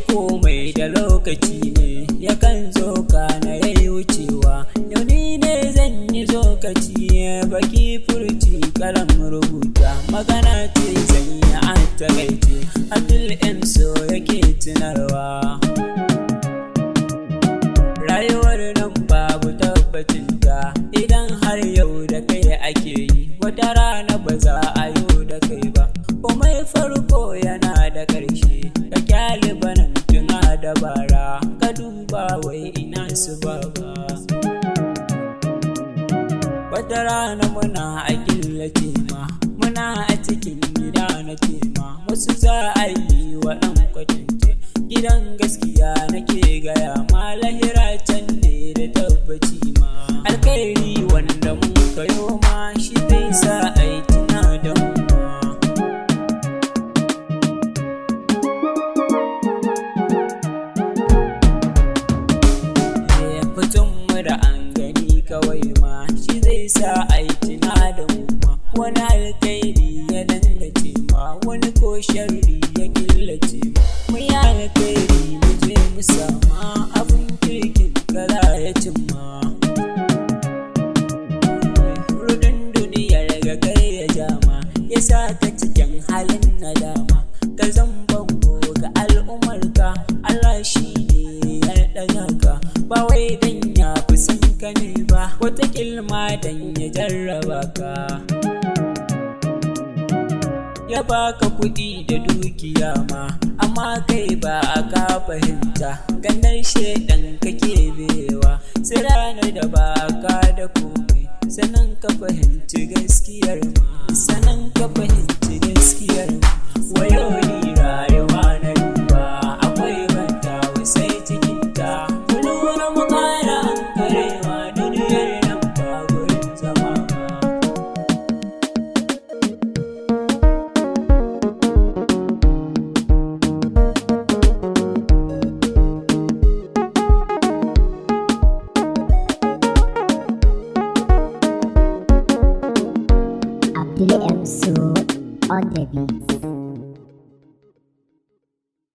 komai da lokaci ne yakan zo kana yayi wucewa. Yau ni ne zan yi zokaci baki furci kalam rubuta magana ce zan yi a takaice. Abdul M so yake tunarwa rayuwar nan babu tabbacinta idan har yau da kai ake yi wata rana ba za a yi da kai ba. Komai farko yana da ƙarshe ka kyale banan tuna da bara ka duba wai ina su baba. Wata rana muna a killace ma muna a cikin gida na tema wasu za a yi wa ɗan kwatance gidan gaskiya nake gaya ma lahira can ne da tabbaci ma alkhairi wanda mun kayo ma shi zai sa a yi tuna da mu ma. Fitin mu da an gani kawai ma shi zai sa a yi tuna da mu ma. Wani alkhairi ya dangace ma wani ko sharri ya killace ma. Mu yi alkhairi mu je mu sama abin kirkin kada ya cimma. Rudin duniyar ga kai ya jama ya sa ka cikin halin nadama ka zan bango ga al'ummarka Allah shi ne ya ɗaga ka ba wai dan ya fi san ka ne ba wata kilma dan ya jarraba ka. Ya baka kuɗi da dukiya ma amma kai ba ka fahimta ganar shedan kake bewa sai ranar da baka da komai sanan ka fahimci gaskiyar ma sanan ka fahimci gaskiyar ma. Wayo ni rayuwa na duba akwai banta sai cikin ta kulura mu kara an karewa duniyar nan ba gurin zama ba. Abdul M so on the beat.